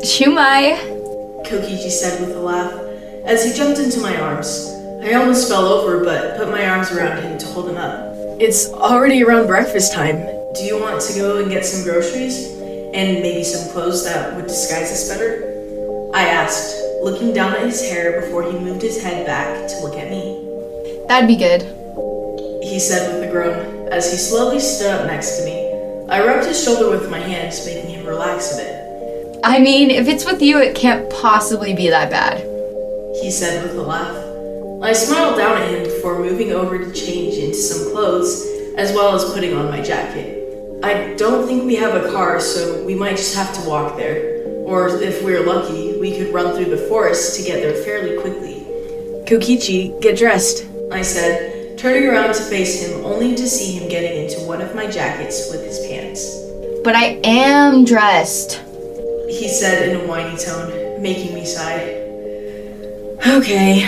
Shumai! Kokichi said with a laugh, as he jumped into my arms. I almost fell over, but put my arms around him to hold him up. It's already around breakfast time. Do you want to go and get some groceries? And maybe some clothes that would disguise us better? I asked, looking down at his hair before he moved his head back to look at me. That'd be good. He said with a groan, as he slowly stood up next to me. I rubbed his shoulder with my hands, making him relax a bit. I mean, if it's with you, it can't possibly be that bad. He said with a laugh. I smiled down at him before moving over to change into some clothes, as well as putting on my jacket. I don't think we have a car, so we might just have to walk there. Or if we're lucky, we could run through the forest to get there fairly quickly. Kokichi, get dressed, I said, turning around to face him only to see him getting into one of my jackets with his pants. But I am dressed, he said in a whiny tone, making me sigh. Okay,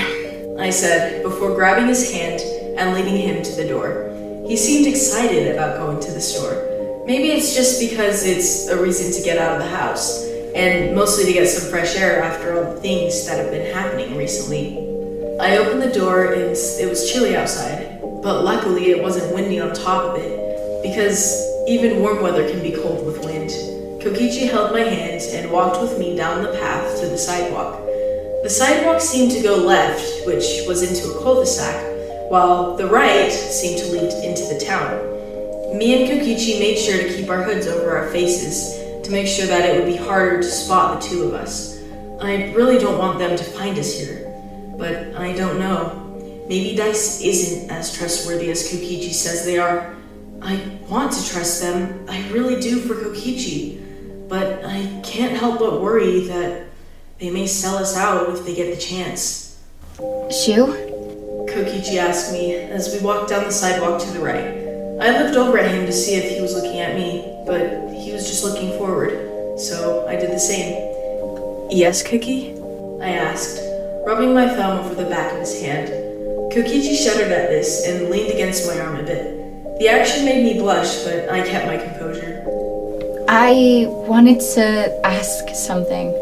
I said, before grabbing his hand and leading him to the door. He seemed excited about going to the store. Maybe it's just because it's a reason to get out of the house, and mostly to get some fresh air after all the things that have been happening recently. I opened the door and it was chilly outside, but luckily it wasn't windy on top of it, because even warm weather can be cold with wind. Kokichi held my hand and walked with me down the path to the sidewalk. The sidewalk seemed to go left, which was into a cul-de-sac, while the right seemed to lead into the town. Me and Kokichi made sure to keep our hoods over our faces to make sure that it would be harder to spot the two of us. I really don't want them to find us here, but I don't know. Maybe Dice isn't as trustworthy as Kokichi says they are. I want to trust them, I really do for Kokichi, but I can't help but worry that they may sell us out if they get the chance. Shu? Kokichi asked me as we walked down the sidewalk to the right. I looked over at him to see if he was looking at me, but he was just looking forward, so I did the same. Yes, Koki? I asked, rubbing my thumb over the back of his hand. Kokichi shuddered at this and leaned against my arm a bit. The action made me blush, but I kept my composure. I wanted to ask something,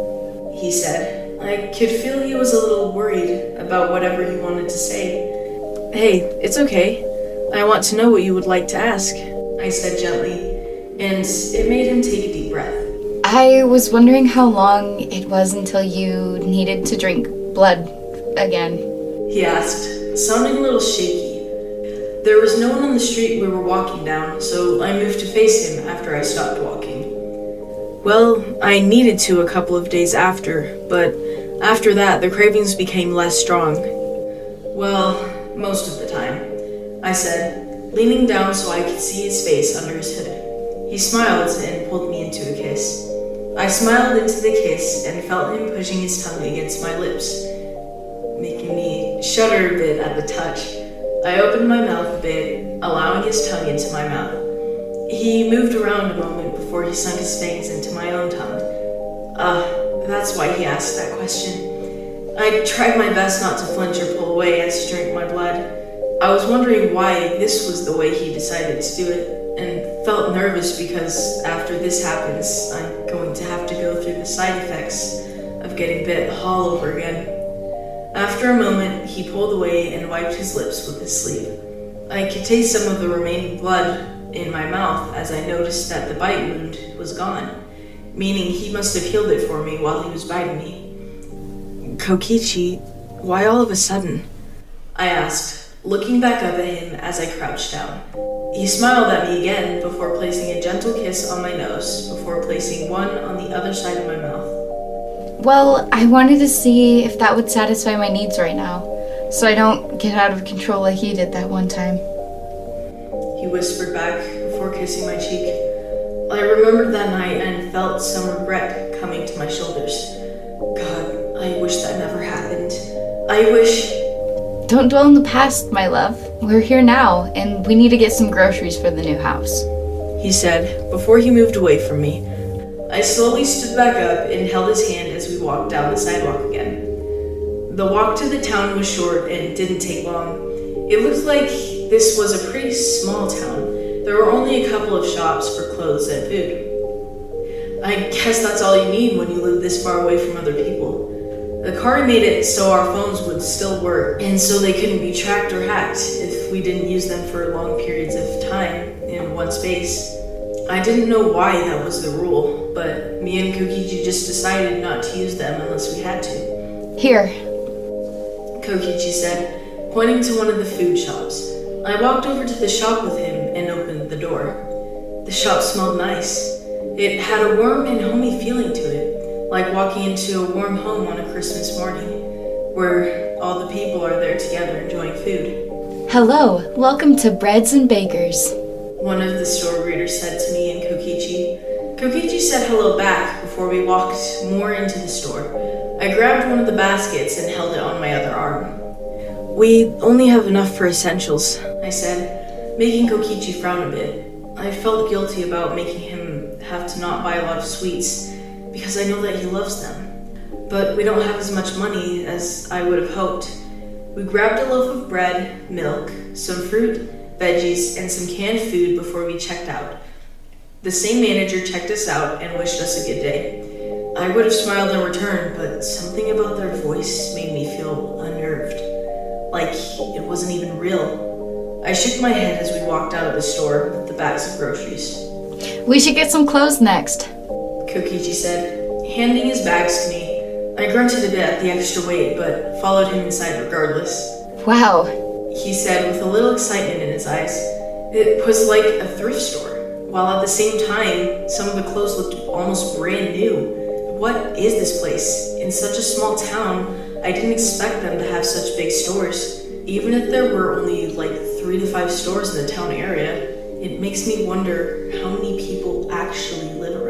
he said. I could feel he was a little worried about whatever he wanted to say. Hey, it's okay. I want to know what you would like to ask, I said gently, and it made him take a deep breath. I was wondering how long it was until you needed to drink blood again. He asked, sounding a little shaky. There was no one on the street we were walking down, so I moved to face him after I stopped walking. Well, I needed to a couple of days after, but after that the cravings became less strong. Well, most of the time, I said, leaning down so I could see his face under his hood. He smiled and pulled me into a kiss. I smiled into the kiss and felt him pushing his tongue against my lips, making me shudder a bit at the touch. I opened my mouth a bit, allowing his tongue into my mouth. He moved around a moment before he sunk his fangs into my own tongue. That's why he asked that question. I tried my best not to flinch or pull away as he drank my blood. I was wondering why this was the way he decided to do it, and felt nervous because after this happens, I'm going to have to go through the side effects of getting bit all over again. After a moment, he pulled away and wiped his lips with his sleeve. I could taste some of the remaining blood in my mouth as I noticed that the bite wound was gone, meaning he must have healed it for me while he was biting me. Kokichi, why all of a sudden? I asked, looking back up at him as I crouched down. He smiled at me again before placing a gentle kiss on my nose, before placing one on the other side of my mouth. Well, I wanted to see if that would satisfy my needs right now, so I don't get out of control like he did that one time. He whispered back before kissing my cheek. I remembered that night and felt some regret coming to my shoulders. God, I wish that never happened. I wish... Don't dwell in the past, my love. We're here now, and we need to get some groceries for the new house, he said, before he moved away from me. I slowly stood back up and held his hand as we walked down the sidewalk again. The walk to the town was short and didn't take long. It looked like this was a pretty small town. There were only a couple of shops for clothes and food. I guess that's all you need when you live this far away from other people. The car made it so our phones would still work, and so they couldn't be tracked or hacked if we didn't use them for long periods of time in one space. I didn't know why that was the rule, but me and Kokichi just decided not to use them unless we had to. Here. Kokichi said, pointing to one of the food shops. I walked over to the shop with him and opened the door. The shop smelled nice. It had a warm and homey feeling to it, like walking into a warm home on a Christmas morning, where all the people are there together enjoying food. Hello, welcome to Breads and Bakers. One of the store greeters said to me and Kokichi. Kokichi said hello back before we walked more into the store. I grabbed one of the baskets and held it on my other arm. We only have enough for essentials, I said, making Kokichi frown a bit. I felt guilty about making him have to not buy a lot of sweets, because I know that he loves them. But we don't have as much money as I would have hoped. We grabbed a loaf of bread, milk, some fruit, veggies, and some canned food before we checked out. The same manager checked us out and wished us a good day. I would have smiled in return, but something about their voice made me feel unnerved, like it wasn't even real. I shook my head as we walked out of the store with the bags of groceries. We should get some clothes next, Kokichi said, handing his bags to me. I grunted a bit at the extra weight, but followed him inside regardless. Wow, He said with a little excitement in his eyes. It was like a thrift store, while at the same time, some of the clothes looked almost brand new. What is this place? In such a small town, I didn't expect them to have such big stores. Even if there were only like 3 to 5 stores in the town area, it makes me wonder how many people actually live around